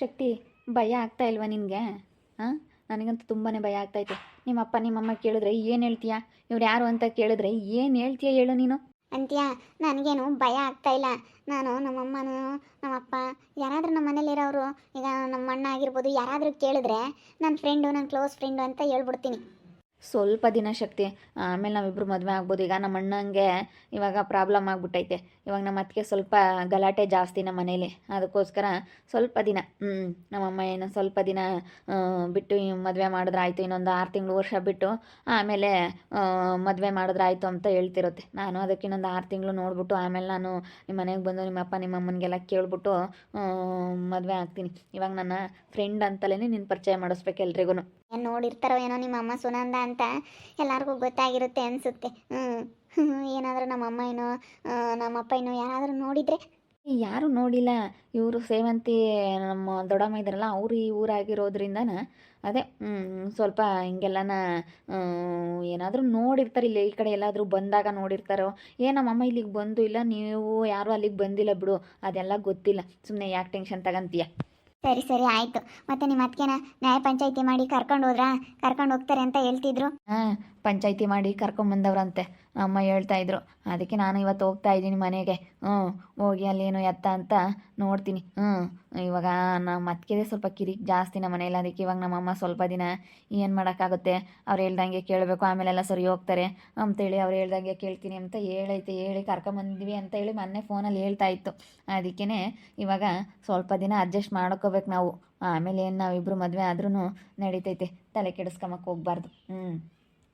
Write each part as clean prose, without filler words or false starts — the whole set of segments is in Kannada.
ಶಕ್ತಿ, ಭಯ ಆಗ್ತಾ ಇಲ್ವಾ ನಿನಗೆ? ಹಾಂ, ನನಗಂತೂ ತುಂಬಾ ಭಯ ಆಗ್ತಾಯಿತ್ತು. ನಿಮ್ಮಪ್ಪ ನಿಮ್ಮಮ್ಮ ಕೇಳಿದ್ರೆ ಏನು ಹೇಳ್ತೀಯಾ? ಇವ್ರು ಯಾರು ಅಂತ ಕೇಳಿದ್ರೆ ಏನು ಹೇಳ್ತೀಯ ಹೇಳು ನೀನು? ಅಂತ್ಯಾ, ನನಗೇನು ಭಯ ಆಗ್ತಾ ಇಲ್ಲ. ನಾನು ನಮ್ಮಮ್ಮನೂ ನಮ್ಮಪ್ಪ ಯಾರಾದರೂ ನಮ್ಮ ಮನೇಲಿರೋರು, ಈಗ ನಮ್ಮ ಅಣ್ಣ ಆಗಿರ್ಬೋದು, ಯಾರಾದರೂ ಕೇಳಿದ್ರೆ ನನ್ನ ಫ್ರೆಂಡು, ನನ್ನ ಕ್ಲೋಸ್ ಫ್ರೆಂಡು ಅಂತ ಹೇಳ್ಬಿಡ್ತೀನಿ. ಸ್ವಲ್ಪ ದಿನ ಶಕ್ತಿ, ಆಮೇಲೆ ನಾವಿಬ್ಬರು ಮದುವೆ ಆಗ್ಬೋದು. ಈಗ ನಮ್ಮ ಅಣ್ಣಂಗೆ ಇವಾಗ ಪ್ರಾಬ್ಲಮ್ ಆಗಿಬಿಟ್ಟೈತೆ. ಇವಾಗ ನಮ್ಮ ಅತ್ತಿಗೆ ಸ್ವಲ್ಪ ಗಲಾಟೆ ಜಾಸ್ತಿ ನಮ್ಮ ಮನೇಲಿ. ಅದಕ್ಕೋಸ್ಕರ ಸ್ವಲ್ಪ ದಿನ ನಮ್ಮಮ್ಮ ಏನೋ ಸ್ವಲ್ಪ ದಿನ ಬಿಟ್ಟು ಮದುವೆ ಮಾಡಿದ್ರಾಯ್ತು, ಇನ್ನೊಂದು 6 ತಿಂಗಳು ವರ್ಷ ಬಿಟ್ಟು ಆಮೇಲೆ ಮದುವೆ ಮಾಡಿದ್ರಾಯ್ತು ಅಂತ ಹೇಳ್ತಿರುತ್ತೆ. ನಾನು ಅದಕ್ಕೆ ಇನ್ನೊಂದು 6 ತಿಂಗಳು ನೋಡ್ಬಿಟ್ಟು ಆಮೇಲೆ ನಾನು ನಿಮ್ಮ ಮನೆಗೆ ಬಂದು ನಿಮ್ಮಪ್ಪ ನಿಮ್ಮಮ್ಮನಿಗೆಲ್ಲ ಕೇಳ್ಬಿಟ್ಟು ಮದುವೆ ಆಗ್ತೀನಿ. ಇವಾಗ ನನ್ನ ಫ್ರೆಂಡ್ ಅಂತಲೇ ನೀನು ಪರಿಚಯ ಮಾಡಿಸ್ಬೇಕು ಎಲ್ರಿಗೂ. ನೋಡಿರ್ತಾರೋ ಏನೋ ನಿಮ್ಮ ಅಮ್ಮ ಸುನಂದ ಅಂತ ಎಲ್ಲರಿಗೂ ಗೊತ್ತಾಗಿರುತ್ತೆ ಅನಿಸುತ್ತೆ. ಏನಾದರೂ ನಮ್ಮಮ್ಮ ಏನೋ ನಮ್ಮಪ್ಪ ಏನೋ ಯಾರಾದರೂ ನೋಡಿದರೆ? ಯಾರೂ ನೋಡಿಲ್ಲ. ಇವರು ಸೇವಂತಿ ನಮ್ಮ ದೊಡ್ಡಮ್ಮ ಇದ್ದಾರಲ್ಲ, ಅವರು ಈ ಊರಾಗಿರೋದ್ರಿಂದನ ಅದೇ ಸ್ವಲ್ಪ ಹಿಂಗೆಲ್ಲನ ಏನಾದರೂ ನೋಡಿರ್ತಾರೆ. ಇಲ್ಲಿ ಈ ಕಡೆ ಎಲ್ಲಾದರೂ ಬಂದಾಗ ನೋಡಿರ್ತಾರೋ. ನಮ್ಮಮ್ಮ ಇಲ್ಲಿಗೆ ಬಂದು ಇಲ್ಲ, ನೀವು ಯಾರೂ ಅಲ್ಲಿಗೆ ಬಂದಿಲ್ಲ ಬಿಡು, ಅದೆಲ್ಲ ಗೊತ್ತಿಲ್ಲ. ಸುಮ್ಮನೆ ಯಾಕೆ ಟೆನ್ಷನ್ ತಗೊಂತೀಯ? ಸರಿ ಸರಿ ಆಯಿತು. ಮತ್ತು ನಿಮ್ಮ ಅತ್ತಿಗೆನ ನ್ಯಾಯ ಪಂಚಾಯಿತಿ ಮಾಡಿ ಕರ್ಕೊಂಡು ಹೋಗ್ತಾರೆ ಅಂತ ಹೇಳ್ತಿದ್ರು. ಹಾಂ, ಪಂಚಾಯಿತಿ ಮಾಡಿ ಕರ್ಕೊಂಬಂದವ್ರಂತೆ ಅಮ್ಮ ಹೇಳ್ತಾಯಿದ್ರು. ಅದಕ್ಕೆ ನಾನು ಇವತ್ತು ಹೋಗ್ತಾ ಇದ್ದೀನಿ ಮನೆಗೆ. ಹೋಗಿ ಅಲ್ಲೇನು ಎತ್ತ ಅಂತ ನೋಡ್ತೀನಿ. ಇವಾಗ ನಮ್ಮ ಅತ್ತಿಗೆದೇ ಸ್ವಲ್ಪ ಕಿರಿಕ್ ಜಾಸ್ತಿ ನಮ್ಮ ಮನೇಲಿ. ಅದಕ್ಕೆ ಇವಾಗ ನಮ್ಮಮ್ಮ ಸ್ವಲ್ಪ ದಿನ ಏನು ಮಾಡೋಕ್ಕಾಗುತ್ತೆ, ಅವ್ರು ಹೇಳ್ದಂಗೆ ಕೇಳಬೇಕು, ಆಮೇಲೆಲ್ಲ ಸರಿ ಹೋಗ್ತಾರೆ ಅಂತೇಳಿ ಅವ್ರು ಹೇಳ್ದಂಗೆ ಕೇಳ್ತೀನಿ ಅಂತ ಹೇಳಿ ಕರ್ಕೊಂಬಂದ್ವಿ ಅಂತ ಹೇಳಿ ಮೊನ್ನೆ ಫೋನಲ್ಲಿ ಹೇಳ್ತಾ ಇತ್ತು. ಅದಕ್ಕೇ ಇವಾಗ ಸ್ವಲ್ಪ ದಿನ ಅಡ್ಜಸ್ಟ್ ಮಾಡ್ಕೋಬೇಕು ನಾವು. ಆಮೇಲೆ ಏನು ನಾವಿಬ್ಬರು ಮದುವೆ ಆದ್ರೂ ನಡೀತೈತೆ, ತಲೆ ಕೆಡಿಸ್ಕೊಂಬಕ್ಕೆ ಹೋಗ್ಬಾರ್ದು.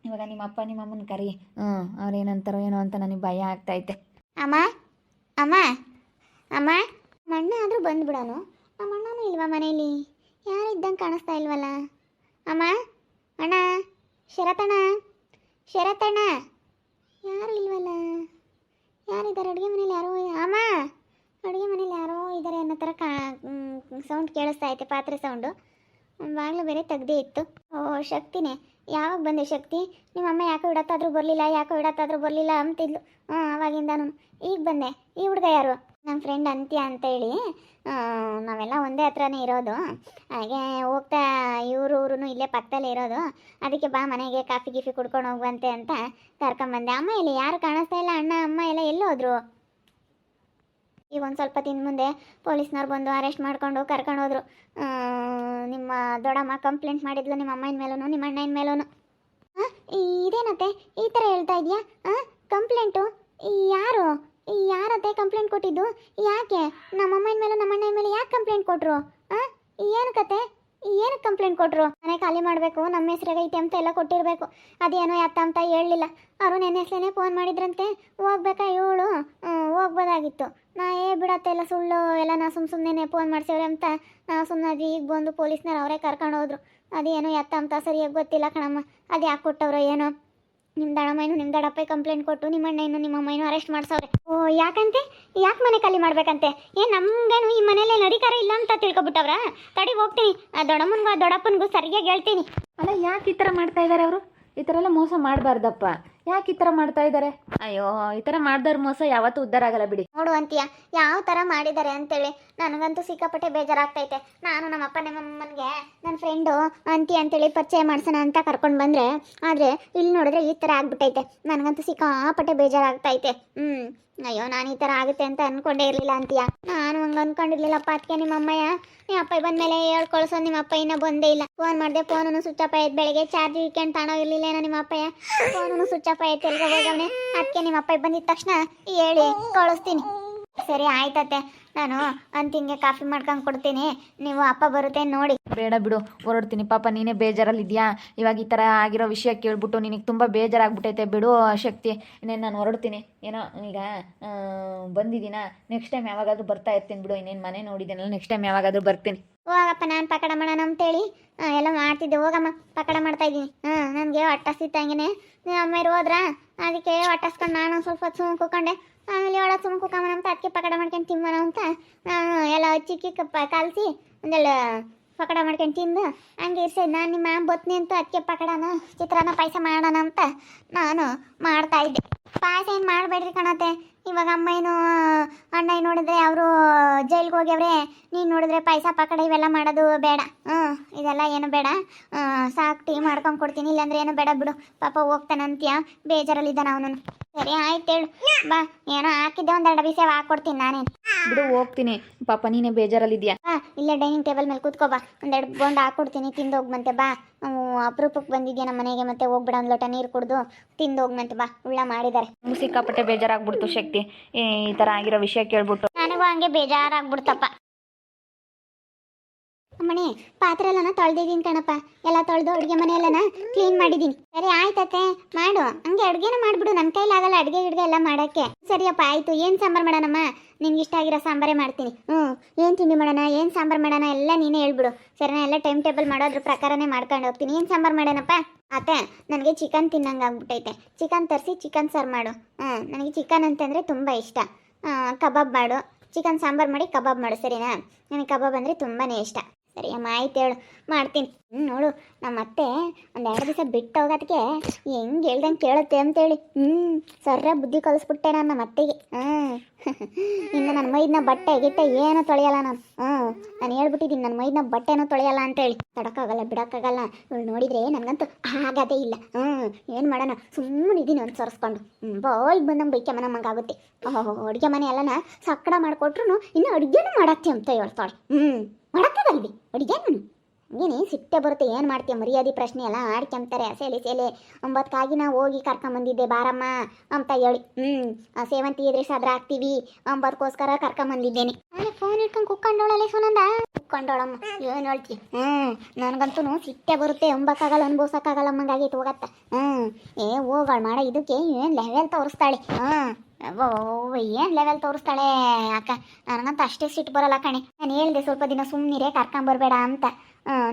ಇವಾಗ ನಿಮ್ಮಪ್ಪ ನಿಮ್ಮಮ್ಮನ ಕರಿ. ಅವ್ರೇನಂತಾರೋ ಏನೋ ಅಂತ ನನಗೆ ಭಯ ಆಗ್ತೈತೆ. ಅಮ್ಮ ಅಮ್ಮ ಅಮ್ಮ ಅಣ್ಣ ಆದರೂ ಬಂದುಬಿಡೋನು. ನಮ್ಮ ಅಣ್ಣನೂ ಇಲ್ವಾ ಮನೇಲಿ? ಯಾರಿದ್ದಂಗೆ ಕಾಣಿಸ್ತಾ ಇಲ್ವಲ್ಲ? ಅಮ್ಮ, ಅಣ್ಣ, ಶರತಣ್ಣ, ಶರತಣ್ಣ, ಯಾರು ಇಲ್ವಲ್ಲ? ಯಾರಿದ್ದಾರೆ ಅಡುಗೆ ಮನೇಲಿ? ಯಾರೋ ಅಮ್ಮ, ಅಡುಗೆ ಮನೇಲಿ ಯಾರೋ ಇದ್ದಾರೆ ಅನ್ನೋ ಥರ ಸೌಂಡ್ ಕೇಳಿಸ್ತಾ ಐತೆ, ಪಾತ್ರೆ ಸೌಂಡು. ಬಾಗಿಲು ಬೇರೆ ತೆಗ್ದೇ ಇತ್ತು. ಓ ಶಕ್ತಿನೇ, ಯಾವಾಗ ಬಂದೆ ಶಕ್ತಿ? ನಿಮ್ಮಮ್ಮ ಯಾಕೋ ಇಡತ್ತಾದ್ರೂ ಬರಲಿಲ್ಲ ಅಂತಿದ್ಲು. ಆವಾಗಿಂದಾನು. ಈಗ ಬಂದೆ. ಈ ಹುಡುಗ ಯಾರು? ನಮ್ಮ ಫ್ರೆಂಡ್ ಅಂತ್ಯ ಅಂತೇಳಿ. ನಾವೆಲ್ಲ ಒಂದೇ ಹತ್ರನೇ ಇರೋದು. ಹಾಗೆ ಹೋಗ್ತಾ ಊರು ಇಲ್ಲೇ ಪಕ್ಕದಲ್ಲೇ ಇರೋದು. ಅದಕ್ಕೆ ಬಾ ಮನೆಗೆ ಕಾಫಿ ಗೀಫಿ ಕುಡ್ಕೊಂಡು ಹೋಗುವಂತೆ ಅಂತ ಕರ್ಕೊಂಬಂದೆ. ಅಮ್ಮ ಇಲ್ಲಿ ಯಾರು ಕಾಣಿಸ್ತಾ ಇಲ್ಲ. ಅಣ್ಣ ಅಮ್ಮ ಎಲ್ಲ ಎಲ್ಲೋದ್ರು? ಈಗ ಒಂದು ಸ್ವಲ್ಪ ದಿನ ಮುಂದೆ ಪೊಲೀಸ್ನವ್ರು ಬಂದು ಅರೆಸ್ಟ್ ಮಾಡ್ಕೊಂಡು ಕರ್ಕೊಂಡು ಹೋದ್ರು. ನಿಮ್ಮ ದೊಡ್ಡಮ್ಮ ಕಂಪ್ಲೇಂಟ್ ಮಾಡಿದ್ಲು ನಿಮ್ಮ ಅಮ್ಮನ ಮೇಲೂ ನಿಮ್ಮ ಅಣ್ಣನ ಮೇಲೂ. ಇದೇನತ್ತೆ ಈ ಥರ ಹೇಳ್ತಾ ಇದೆಯಾ? ಕಂಪ್ಲೇಂಟು ಯಾರತ್ತೆ ಕಂಪ್ಲೇಂಟ್ ಕೊಟ್ಟಿದ್ದು? ಯಾಕೆ ನಮ್ಮ ಅಮ್ಮನ ಮೇಲೂ ನಮ್ಮ ಅಣ್ಣನ ಮೇಲೆ ಯಾಕೆ ಕಂಪ್ಲೇಂಟ್ ಕೊಟ್ಟರು? ಏನಕ್ಕೆ ಕಂಪ್ಲೇಂಟ್ ಕೊಟ್ಟರು? ಮನೆ ಖಾಲಿ ಮಾಡಬೇಕು, ನಮ್ಮ ಹೆಸ್ರಾಗೈತೆ ಅಂತ ಎಲ್ಲ ಕೊಟ್ಟಿರಬೇಕು. ಅದೇನೋ ಯಾತ ಅಂತ ಹೇಳಲಿಲ್ಲ. ಅವರು ನನ್ನ ಹೆಸ್ರೇನೆ ಫೋನ್ ಮಾಡಿದ್ರಂತೆ. ಹೋಗ್ಬೇಕಾ ಇವಳು? ಹೋಗ್ಬೋದಾಗಿತ್ತು. ಬಿಡತ್ತೆ ಎಲ್ಲ ಸುಳ್ಳು ಎಲ್ಲ. ನಾ ಸುಮ್ಮನೆ ಫೋನ್ ಮಾಡ್ಸೇವ್ರೆ ಅಂತ ನಾವು ಸುಮ್ಮನಾದ್ವಿ. ಈಗ ಬಂದು ಪೊಲೀಸ್ನವ್ರು ಅವರೇ ಕರ್ಕೊಂಡು ಹೋದ್ರು. ಅದೇನೋ ಎತ್ತ ಅಂತ ಸರಿಯಾಗಿ ಗೊತ್ತಿಲ್ಲ ಕಣಮ್ಮ. ಅದು ಯಾಕೆ ಕೊಟ್ಟವ್ರೋ ಏನೋ. ನಿಮ್ಮ ದಡಪ್ಪ ಕಂಪ್ಲೇಂಟ್ ಕೊಟ್ಟು ನಿಮ್ಮ ಅಣ್ಣ ನಿಮ್ಮ ಅಮ್ಮನೂ ಅರೆಸ್ಟ್ ಮಾಡ್ಸವ್ರೆ. ಯಾಕಂತೆ? ಯಾಕೆ ಮನೆ ಖಾಲಿ ಮಾಡ್ಬೇಕಂತೆ? ನಮ್ಗೇನು ಈ ಮನೇಲಿ ಅಧಿಕಾರ ಇಲ್ಲ ಅಂತ ತಿಳ್ಕೊಬಿಟ್ಟವ್ರ? ತಡಿ ಹೋಗ್ತೀನಿ, ದೊಡ್ಡಪ್ಪನಿಗೂ ಸರಿಯಾಗಿ ಹೇಳ್ತೀನಿ. ಅಲ್ಲ, ಯಾಕೆ ಈ ಥರ ಮಾಡ್ತಾ ಇದ್ದಾರೆ ಅವರು? ಈ ಥರ ಎಲ್ಲ ಮೋಸ ಮಾಡಬಾರ್ದಪ್ಪ. ಯಾಕೆ ಈ ಥರ ಮಾಡ್ತಾ ಇದ್ದಾರೆ? ಅಯ್ಯೋ, ಈ ಥರ ಮಾಡ್ದವ್ರ ಮೋಸ ಯಾವತ್ತೂ ಉದ್ಧಾರ ಆಗಲ್ಲ ಬಿಡಿ. ನೋಡು ಅಂತೀಯ ಯಾವ ಥರ ಮಾಡಿದ್ದಾರೆ ಅಂತೇಳಿ ನನಗಂತೂ ಸಿಕ್ಕಾಪಟ್ಟೆ ಬೇಜಾರಾಗ್ತೈತೆ. ನಾನು ನಮ್ಮಪ್ಪ ನಮ್ಮಮ್ಮನಿಗೆ ನನ್ನ ಫ್ರೆಂಡು ಅಂತಿ ಅಂತೇಳಿ ಪರಿಚಯ ಮಾಡ್ಸೋಣ ಅಂತ ಕರ್ಕೊಂಡು ಬಂದರೆ, ಆದರೆ ಇಲ್ಲಿ ನೋಡಿದ್ರೆ ಈ ಥರ ಆಗ್ಬಿಟ್ಟೈತೆ. ನನಗಂತೂ ಸಿಕ್ಕಾಪಟ್ಟೆ ಬೇಜಾರಾಗ್ತೈತೆ. ಅಯ್ಯೋ, ನಾನು ಈ ಥರ ಆಗುತ್ತೆ ಅಂತ ಅಂದ್ಕೊಂಡೇ ಇರಲಿಲ್ಲ ಅಂತೀಯ. ನಾನು ಹಂಗೆ ಅಂದ್ಕೊಂಡಿರ್ಲಿಲ್ಲಪ್ಪ. ಅದಕ್ಕೆ ನಿಮ್ಮ ಅಮ್ಮಯ್ಯ ನಿಮ್ಮ ಅಪ್ಪ ಬಂದಮೇಲೆ ಹೇಳ್ಕೊಳ್ಸೋ. ನಿಮ್ಮ ಅಪ್ಪ ಇನ್ನೂ ಬಂದೇ ಇಲ್ಲ. ಫೋನ್ ಮಾಡಿದೆ, ಫೋನೂ ಸ್ವಿಚ್ ಆಫ್ ಆಯ್ತು. ಬೆಳಗ್ಗೆ ಚಾರ್ಜ್ ವೀಕೆಂಡ್ ತಾಣೋ ಇರಲಿಲ್ಲ ಏನೋ ನಿಮ್ಮ ಅಪ್ಪಯ್ಯ. ಫೋನೂ ಸ್ವಿಚ್ ಆಫ್ ಆಯ್ತು, ಎಲ್ಗ ಹೋಗವನೆ. ಅದಕ್ಕೆ ನಿಮ್ಮ ಅಪ್ಪ ಬಂದಿದ್ದ ತಕ್ಷಣ ಹೇಳಿ ಕಳಿಸ್ತೀನಿ. ಸರಿ ಆಯ್ತತ್ತೆ, ನಾನು ಅಂತಿಂಗೆ ಕಾಫಿ ಮಾಡ್ಕೊಂಡು ಕೊಡ್ತೀನಿ. ನೀವು ಅಪ್ಪ ಬರುತ್ತೆ ನೋಡಿ. ಬೇಡ ಬಿಡು, ಹೊರಡ್ತೀನಿ. ಪಾಪ ನೀನೇ ಬೇಜಾರಲ್ಲಿದ್ಯಾ. ಇವಾಗ ಈ ಥರ ಆಗಿರೋ ವಿಷಯ ಕೇಳ್ಬಿಟ್ಟು ನಿನಗೆ ತುಂಬ ಬೇಜಾರಾಗ್ಬಿಟ್ಟೈತೆ. ಬಿಡು ಶಕ್ತಿ, ಇನ್ನೇನು ನಾನು ಹೊರಡ್ತೀನಿ. ಏನೋ ಈಗ ಬಂದಿದ್ದೀನ, ನೆಕ್ಸ್ಟ್ ಟೈಮ್ ಯಾವಾಗಾದ್ರೂ ಬರ್ತಾ ಇರ್ತೀನಿ ಬಿಡು. ಇನ್ನೇನು ಮನೆ ನೋಡಿದ್ದೀನಲ್ಲ, ನೆಕ್ಸ್ಟ್ ಟೈಮ್ ಯಾವಾಗಾದ್ರೂ ಬರ್ತೀನಿ. ಹೋಗಪ್ಪ, ನಾನು ಪಕಡ ಮಾಡೋಣ ಅಂತೇಳಿ ಎಲ್ಲ ಮಾಡ್ತಿದ್ದೆ. ಹೋಗಮ್ಮ, ಪಕಡ ಮಾಡ್ತಾಯಿದ್ದೀನಿ. ನನಗೆ ಹೊಟ್ಟಸಿತ್ತಂಗೆ ಅಮ್ಮ ಹೋದ್ರಾ, ಅದಕ್ಕೆ ಹೊಟ್ಟಸ್ಕೊಂಡು ನಾನು ಸ್ವಲ್ಪ ಹೊತ್ತು ಸುಮ್ಮ ಕೂಕೊಂಡೆ. ಆಮೇಲೆ ಒಳಗೆ ಸುಮ್ಮ ಕೂಕಮ್ಮನ ಅಂತ ಅದಕ್ಕೆ ಪಕಡ ಮಾಡ್ಕೊಂಡು ತಿಮ್ಮನ ಅಂತ ನಾನು ಎಲ್ಲ ಚಿಕ್ಕಿ ಕಲಸಿ ಒಂದೆಲ್ಲ ಪಕಡ ಮಾಡ್ಕೊಂಡು ತಿಂದು ಹಂಗೆ ಇರ್ಸಿದ್ದು. ನಾನು ನಿಮ್ಮ ಬತ್ನಿ ಅಂತ ಅದಕ್ಕೆ ಪಕಡನ ಚಿತ್ರಾನ್ನ ಪಾಯಸ ಮಾಡೋಣ ಅಂತ ನಾನು ಮಾಡ್ತಾಯಿದ್ದೆ. ಪಾಯಸ ಏನು ಮಾಡಬೇಡ್ರಿ ಕಣತೆ. ಇವಾಗ ಅಮ್ಮ ಏನು ಅಣ್ಣ ಏನು ನೋಡಿದ್ರೆ ಅವರು ಜೈಲ್ಗೆ ಹೋಗ್ಯವ್ರೆ, ನೀನು ನೋಡಿದ್ರೆ ಪಾಯಸ ಪಕಡ ಇವೆಲ್ಲ ಮಾಡೋದು ಬೇಡ. ಇದೆಲ್ಲ ಏನು ಬೇಡ. ಸಾಕು ಟೀ ಮಾಡ್ಕೊಂಡು ಕೊಡ್ತೀನಿ, ಇಲ್ಲಾಂದ್ರೆ ಏನು ಬೇಡ ಬಿಡು. ಪಾಪ ಹೋಗ್ತಾನಂತೀಯ, ಬೇಜಾರಲ್ಲಿದ್ದಾನ ಅವನು. ಸರಿ ಆಯ್ತು ಹೇಳು ಬಾ. ಏನೋ ಹಾಕಿದ್ದೆ ಒಂದೆರಡು ಬಿಸಿ ಹಾಕ್ಕೊಡ್ತೀನಿ ನಾನೇನು. ಬಿಡು ಹೋಗ್ತೀನಿ, ಪಾಪ ನೀನೇ ಬೇಜಾರಲ್ಲಿದ್ಯಾ. ಇಲ್ಲೇ ಡೈನಿಂಗ್ ಟೇಬಲ್ ಮೇಲೆ ಕೂತ್ಕೋ ಬಾ. ಒಂದೆರಡು ಬೋಂಡ ಹಾಕ್ಕೊಡ್ತೀನಿ, ತಿಂದು ಹೋಗ್ಬಂತೆ ಬಾ. ಅಪರೂಪಕ್ಕೆ ಬಂದಿದ್ಯಾ ನಮ್ಮ ಮನೆಗೆ, ಮತ್ತೆ ಹೋಗ್ಬಿಡ ಒಂದು ಲೋಟ ನೀರು ಕುಡ್ದು ತಿಂದು ಹೋಗ್ಬಂತೆ ಬಾ. ಉಳ್ಳ ಮಾಡಿದ್ದಾರೆ. ಸಿಕ್ಕಾಪಟ್ಟೆ ಬೇಜಾರಾಗ್ಬಿಡ್ತು ಶಕ್ತಿ, ಈ ಥರ ಆಗಿರೋ ವಿಷಯ ಕೇಳ್ಬಿಟ್ಟು. ನನಗೂ ಹಂಗೆ ಬೇಜಾರಾಗ್ಬಿಡ್ತಪ್ಪ. ಅಮ್ಮಣಿ ಪಾತ್ರೆ ಎಲ್ಲನ ತೊಳೆದಿದ್ದೀನಿ ಕಣಪ್ಪ, ಎಲ್ಲ ತೊಳೆದು ಅಡುಗೆ ಮನೆ ಎಲ್ಲನ ಕ್ಲೀನ್ ಮಾಡಿದ್ದೀನಿ. ಸರಿ ಆಯ್ತತ್ತೆ ಮಾಡು, ಹಂಗೆ ಅಡುಗೆನ ಮಾಡಿಬಿಡು. ನನ್ನ ಕೈಲಾಗಲ್ಲ ಅಡುಗೆ ಗಿಡ್ಗೆ ಎಲ್ಲ ಮಾಡೋಕ್ಕೆ. ಸರಿಯಪ್ಪ ಆಯಿತು. ಏನು ಸಾಂಬಾರು ಮಾಡೋಣಮ್ಮ? ನಿನ್ಗೆ ಇಷ್ಟ ಆಗಿರೋ ಸಾಂಬಾರೇ ಮಾಡ್ತೀನಿ. ಏನು ತಿಂಡಿ ಮಾಡೋಣ, ಏನು ಸಾಂಬಾರು ಮಾಡೋಣ ಎಲ್ಲ ನೀನೇ ಹೇಳ್ಬಿಡು. ಸರಿ ನಾನು ಎಲ್ಲ ಟೈಮ್ ಟೇಬಲ್ ಮಾಡೋದ್ರ ಪ್ರಕಾರನೇ ಮಾಡ್ಕೊಂಡು ಹೋಗ್ತೀನಿ. ಏನು ಸಾಂಬಾರು ಮಾಡೋಣಪ್ಪ? ಅತ್ತೆ ನನಗೆ ಚಿಕನ್ ತಿನ್ನಂಗೆ ಆಗ್ಬಿಟ್ಟೈತೆ. ಚಿಕನ್ ತರಿಸಿ ಚಿಕನ್ ಸಾರು ಮಾಡು. ನನಗೆ ಚಿಕನ್ ಅಂತಂದರೆ ತುಂಬ ಇಷ್ಟ. ಕಬಾಬ್ ಮಾಡು, ಚಿಕನ್ ಸಾಂಬಾರು ಮಾಡಿ ಕಬಾಬ್ ಮಾಡು. ಸರಿನಾ? ನನಗೆ ಕಬಾಬ್ ಅಂದರೆ ತುಂಬಾ ಇಷ್ಟ. ಸರಿ ಅಮ್ಮ ಆಯ್ತು ಹೇಳು, ಮಾಡ್ತೀನಿ. ನೋಡು ನಮ್ಮ ಅತ್ತೆ ಒಂದೆರಡು ದಿವಸ ಬಿಟ್ಟು ಹೋಗೋದಕ್ಕೆ ಹೆಂಗೆ ಹೇಳ್ದಂಗೆ ಕೇಳುತ್ತೆ ಅಂತೇಳಿ ಸರ್ರ ಬುದ್ಧಿ ಕಲಿಸ್ಬಿಟ್ಟೆ ನಾನು ನಮ್ಮ ಅತ್ತೆಗೆ. ಇನ್ನು ನನ್ನ ಮೈದನ್ನ ಬಟ್ಟೆ ಗಿಟ್ಟೆ ಏನೂ ತೊಳೆಯಲ್ಲ ನಾನು. ನಾನು ಹೇಳ್ಬಿಟ್ಟಿದ್ದೀನಿ ನನ್ನ ಮೈದನ್ನ ಬಟ್ಟೆನೂ ತೊಳೆಯಲ್ಲ ಅಂತೇಳಿ. ತಡಕ್ಕಾಗಲ್ಲ ಬಿಡೋಕ್ಕಾಗಲ್ಲ. ಇವಳು ನೋಡಿದರೆ ನನಗಂತೂ ಆಗೋದೇ ಇಲ್ಲ. ಏನು ಮಾಡೋಣ, ಸುಮ್ಮನೆ ಇದೀನಿ ಒಂದು ಸರಿಸ್ಕೊಂಡು. ಬಾಯ್ ಬಂದಂಗೆ ಬೈಕೆ ನಮಗಾಗುತ್ತೆ. ಅಡುಗೆ ಮನೆ ಎಲ್ಲನ ಸಕ್ಕಡ ಮಾಡಿಕೊಟ್ರು ಇನ್ನು ಅಡುಗೆನೂ ಮಾಡತ್ತೆ ಅಂತ ಹೇಳ್ತಾಳೆ. ಮಾಡತ್ತದಲ್ವಿ ಅಡುಗೆನೂ. ಹಂಗೇನೆ ಸಿಟ್ಟೆ ಬರುತ್ತೆ. ಏನು ಮಾಡ್ತೀಯ, ಮರ್ಯಾದೆ ಪ್ರಶ್ನೆ ಎಲ್ಲ ಆಡ್ಕೊಂತಾರೆ. ಸೇಲೆ 9 ನಾವು ಹೋಗಿ ಕರ್ಕೊಂಬಂದಿದ್ದೆ ಬಾರಮ್ಮ ಅಂತ ಹೇಳಿ. ಸೇವಂತಿ ಇದ್ರೆ ಸಾದ್ರ ಹಾಕ್ತೀವಿ ಅಂಬದಕ್ಕೋಸ್ಕರ ಕರ್ಕೊಂಬಂದಿದ್ದೇನೆ. ಅಲ್ಲೇ ಫೋನ್ ಇಟ್ಕೊಂಡು ಕುಕ್ಕೊಂಡೋಳಲ್ಲೇ ಸುನಂದ. ಕುಕ್ಕೊಂಡೋಳಮ್ಮ ಏನು ಹೇಳ್ತಿ? ನನಗಂತೂ ಸಿಟ್ಟೆ ಬರುತ್ತೆ. ಅಂಬಕ್ಕಾಗಲ್ಲ ಅನ್ಬೋಸಕ್ಕಾಗಲ್ಲ ಅಮ್ಮಂಗಾಗೈತೆ ಹೋಗತ್ತ. ಹೋಗಳು ಮಾಡೋ ಇದಕ್ಕೆ ಏನು ಲೆವೆಲ್ ತೋರಿಸ್ತಾಳೆ. ಏನು ಲೆವೆಲ್ ತೋರಿಸ್ತಾಳೆ ಅಕ್ಕ. ನನಗಂತ ಅಷ್ಟೇ ಸಿಟ್ಟು ಬರಲ್ಲ ಕಣೆ. ನಾನು ಹೇಳಿದೆ ಸ್ವಲ್ಪ ದಿನ ಸುಮ್ಮನಿರೇ ಕರ್ಕೊಂಬರ್ಬೇಡ ಅಂತ.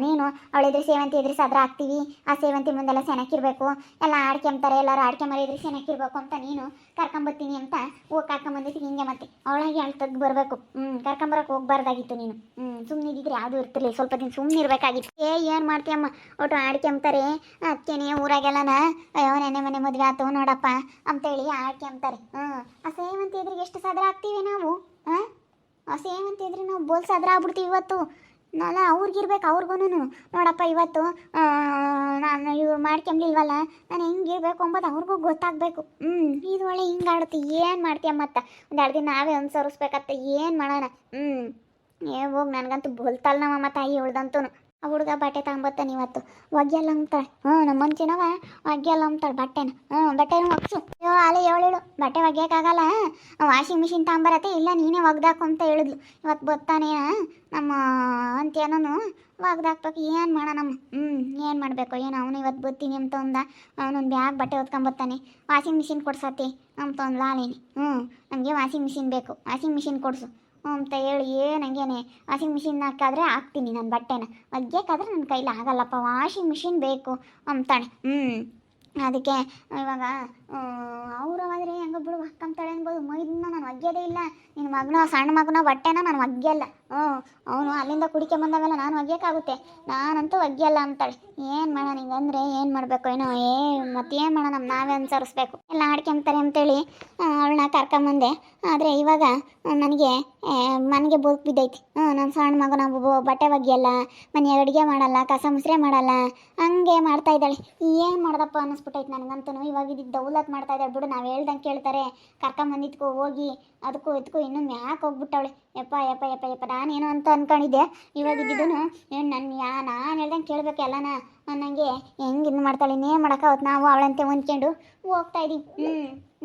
ನೀನು ಅವಳಿದ್ರೆ ಸೇವಂತಿ ಇದ್ರೆ ಸಾದ್ರ ಹಾಕ್ತೀವಿ, ಆ ಸೇವಂತಿ ಮುಂದೆಲ್ಲ ಸೆನಕ್ಕಿರ್ಬೇಕು, ಎಲ್ಲ ಆಡ್ಕೊಂತಾರೆ, ಎಲ್ಲರೂ ಆಡ್ಕೊಂಬರಿದ್ರೆ ಸೆನಕ್ಕಿರ್ಬೇಕು ಅಂತ ನೀನು ಕರ್ಕೊಂಬರ್ತೀನಿ ಅಂತ ಹೋಗಿ ಕರ್ಕೊಂಬಂದಿದ್ದು. ಹಿಂಗೆ ಮತ್ತೆ ಅವಳಾಗಿ ಅಲ್ಲಿ ತೆಗ್ದು ಬರಬೇಕು. ಕರ್ಕೊಂಬರಕ್ಕೆ ಹೋಗ್ಬಾರ್ದಾಗಿತ್ತು ನೀನು. ಸುಮ್ಮನಿದ್ರೆ ಯಾವುದೂ ಇರ್ತಿರ್ಲಿಲ್ಲ. ಸ್ವಲ್ಪ ದಿನ ಸುಮ್ಮನೆ ಇರಬೇಕಾಗಿತ್ತು. ಏನು ಮಾಡ್ತೀಯಮ್ಮ, ಒಟ್ಟು ಆಡ್ಕೊಂತಾರೆ. ಅದಕ್ಕೇನೆ ಊರಾಗೆಲ್ಲನ ಅಯ್ಯೋ ನೆನೆ ಮನೆ ಮದುವೆ ಆಯ್ತು ನೋಡಪ್ಪ ಅಂತೇಳಿ ಆಡ್ಕೊಂತಾರೆ. ಆ ಸೇವಂತಿ ಎದುರಿಗೆ ಎಷ್ಟು ಸಾದ್ರ ಹಾಕ್ತೀವಿ ನಾವು. ಆ ಸೇವಂತಿ ಎದುರು ನಾವು ಬೋಲ್ ಸಾದ್ರ ಆಗ್ಬಿಡ್ತೀವಿ ಇವತ್ತು. ನಾಳೆ ಅವ್ರಿಗಿರ್ಬೇಕು. ಅವ್ರಿಗೂ ನೋಡಪ್ಪ ಇವತ್ತು ನಾನು ಇವ್ರು ಮಾಡ್ಕೊಂಬಿಲ್ವಲ್ಲ, ನಾನು ಹೆಂಗಿರ್ಬೇಕು ಅಂಬೋದು ಅವ್ರಿಗೂ ಗೊತ್ತಾಗಬೇಕು. ಇದು ಒಳ್ಳೆ ಹಿಂಗೆ ಆಡುತ್ತೆ. ಏನು ಮಾಡ್ತೀಯ ಮತ್ತೆ? ಒಂದೆರಡು ದಿನ ನಾವೇ ಅನುಸರಿಸ್ಬೇಕತ್ತ. ಏನು ಮಾಡೋಣ? ಹೋಗಿ ನನಗಂತೂ ಬೋಲ್ತಲ್ಲ ನಮ್ಮಮ್ಮ ತಾಯಿ ಉಳ್ದಂತೂ. ಆ ಹುಡುಗ ಬಟ್ಟೆ ತಗೊಂಬತ್ತಾನೆ ಇವತ್ತು. ಒಗ್ಗೆಲ್ಲ ಅಂತಾಳೆ. ನಮ್ಮ ಮಂಚಿನವ ಒಗ್ಗೆಲ್ಲ ಅಂತಾಳೆ ಬಟ್ಟೆನ. ಬಟ್ಟೆನೂ ಒಗ್ಸು. ಅಲ್ಲೇ ಹೇಳು ಬಟ್ಟೆ ಒಗ್ಯೋಕ್ಕಾಗಲ್ಲ, ವಾಷಿಂಗ್ ಮಿಷಿನ್ ತಗೊಂಬರತ್ತೆ, ಇಲ್ಲ ನೀನೇ ಒಗ್ದಾಕು ಅಂತ ಹೇಳಿದ್ಲು. ಇವತ್ತು ಬರ್ತಾನೆ ನಮ್ಮ ಅಂತೇನೂ ಒಗ್ದಾಕ್ಬೇಕು. ಏನು ಮಾಡೋಣಮ್ಮ? ಏನು ಮಾಡಬೇಕು ಏನು? ಅವನು ಇವತ್ತು ಬರ್ತೀನಿ ಅಂತ ಅಂದ. ಅವನೊಂದು ಬ್ಯಾಗ್ ಬಟ್ಟೆ ಹೊತ್ಕೊಂಬರ್ತಾನೆ. ವಾಷಿಂಗ್ ಮಿಷಿನ್ ಕೊಡ್ಸತ್ತಿ ಅಂತ ಒಂದು ಲಾಲೇನಿ. ನಮಗೆ ವಾಷಿಂಗ್ ಮಿಷಿನ್ ಬೇಕು, ವಾಷಿಂಗ್ ಮಿಷಿನ್ ಕೊಡಿಸು ಅಂತ ಹೇಳಿ ಏನಂಗೇನೆ ವಾಷಿಂಗ್ ಮಿಷಿನ್ ಹಾಕಾದ್ರೆ ಹಾಕ್ತೀನಿ ನನ್ನ ಬಟ್ಟೆನ. ಒಗ್ಯಕ್ಕಾದ್ರೆ ನನ್ನ ಕೈಲಿ ಆಗಲ್ಲಪ್ಪ, ವಾಷಿಂಗ್ ಮಿಷಿನ್ ಬೇಕು ಅಂತಾಳೆ. ಅದಕ್ಕೆ ಇವಾಗ ಅವರಾದರೆ ಹೆಂಗೆ ಬಿಡು ಹಾಕ್ಕೊಂತಾಳೆ ಅನ್ಬೋದು. ಮೈದನ್ನ ನಾನು ಒಗ್ಯೋದೇ ಇಲ್ಲ. ನಿನ್ನ ಮಗನ ಸಣ್ಣ ಮಗನ ಬಟ್ಟೆನ ನಾನು ಒಗ್ಯಲ್ಲ. ಅವನು ಅಲ್ಲಿಂದ ಕುಡಿಕೊಂಬಂದಾಗೆಲ್ಲ ನಾನು ಒಗ್ಯೋಕ್ಕಾಗುತ್ತೆ, ನಾನಂತೂ ಒಗ್ಯಲ್ಲ ಅಂತಾಳೆ. ಏನು ಮಾಡೋಣ ಹಿಂಗಂದರೆ? ಏನು ಮಾಡಬೇಕು ಏನೋ? ಮತ್ತೇನು ಮಾಡೋಣ? ನಾವೇ ಅನುಸರಿಸ್ಬೇಕು. ಎಲ್ಲ ಆಡ್ಕೊಂತಾರೆ ಅಂತೇಳಿ ಅವಳನ್ನ ಕರ್ಕೊಂಬಂದೆ. ಆದರೆ ಇವಾಗ ನನಗೆ ಬೋಕ್ ಬಿದ್ದೈತಿ. ನನ್ನ ಸಣ್ಣ ಮಗನ ಬಟ್ಟೆ ಒಗ್ಯಲ್ಲ, ಮನೆಯಾಗ ಅಡುಗೆ ಮಾಡಲ್ಲ, ಕಸ ಮುಸ್ರೆ ಮಾಡಲ್ಲ, ಹಂಗೆ ಮಾಡ್ತಾಯಿದ್ದಾಳೆ. ಏನು ಮಾಡ್ದಪ್ಪ ಅನ್ನಿಸ್ಬಿಟ್ಟೈತೆ ನನಗಂತೂ. ಇವಾಗ ಇದ್ದಿದ್ದು ದೌಲತ್ ಮಾಡ್ತಾಯಿದ್ದಾಳೆ ಬಿಡು. ನಾವು ಹೇಳ್ದಂಗೆ ಕೇಳ್ತಾರೆ. ಕರ್ಕೊಂಬಂದಿದ್ಕೋ ಹೋಗಿ ಅದಕ್ಕೂ ಇದಕ್ಕೂ ಇನ್ನೂ ಮ್ಯಾಕೆ ಹೋಗ್ಬಿಟ್ಟವಳೆ. ಯಪ್ಪ ಯಪ್ಪ ಯಪ್ಪ ಯಪ್ಪ ನಾನೇನು ಅಂತ ಅಂದ್ಕೊಂಡಿದ್ದೆ. ಇವಾಗ ಇದ್ದಿದ್ದು ಏನು ನಾನು ಹೇಳ್ದಂಗೆ ಕೇಳಬೇಕು ಎಲ್ಲನ ನನಗೆ. ಹೆಂಗೆ ಇದು ಮಾಡ್ತಾಳೆ? ಇನ್ನೇನು ಮಾಡೋಕ್ಕಾಗತ್ತೆ? ನಾವು ಅವಳಂತೆ ಹೊಂದ್ಕೊಂಡು ಹೋಗ್ತಾಯಿದ್ದೀವಿ.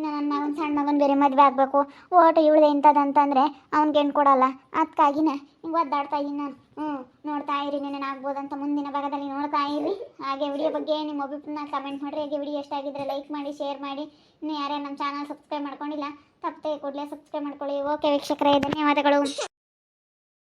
ನನ್ನ ಮಗನ ಸಣ್ಣ ಮಗನ ಬೇರೆ ಮದುವೆ ಆಗಬೇಕು, ಓಟು ಇವಳಿದೆ ಇಂಥದ್ದಂತಂದರೆ ಅವ್ನಿಗೆ ಹೆಣ್ಣು ಕೊಡಲ್ಲ. ಅದಕ್ಕಾಗಿನೇ ಹಿಂಗೆ ಒದ್ದಾಡ್ತಾ ಇದ್ದೀನಿ ನಾನು. ನೋಡ್ತಾ ಇರಿ, ನೆನೆ ಆಗ್ಬೋದಂತ ಮುಂದಿನ ಭಾಗದಲ್ಲಿ ನೋಡ್ತಾ ಇರಿ. ಹಾಗೆ ವಿಡಿಯೋ ಬಗ್ಗೆ ನಿಮ್ಮ ಅಭಿಪ್ರಾಯ ಕಮೆಂಟ್ ಮಾಡಿರಿ. ಹಾಗೆ ವಿಡಿಯೋ ಎಷ್ಟಾಗಿದ್ದರೆ ಲೈಕ್ ಮಾಡಿ, ಶೇರ್ ಮಾಡಿ. ಇನ್ನು ಯಾರೇ ನಮ್ಮ ಚಾನಲ್ ಸಬ್ಸ್ಕ್ರೈಬ್ ಮಾಡ್ಕೊಂಡಿಲ್ಲ ತಪ್ಪದೆ ಕೂಡಲೇ ಸಬ್ಸ್ಕ್ರೈಬ್ ಮಾಡ್ಕೊಳ್ಳಿ. ಓಕೆ ವೀಕ್ಷಕರೇ, ಧನ್ಯವಾದಗಳು.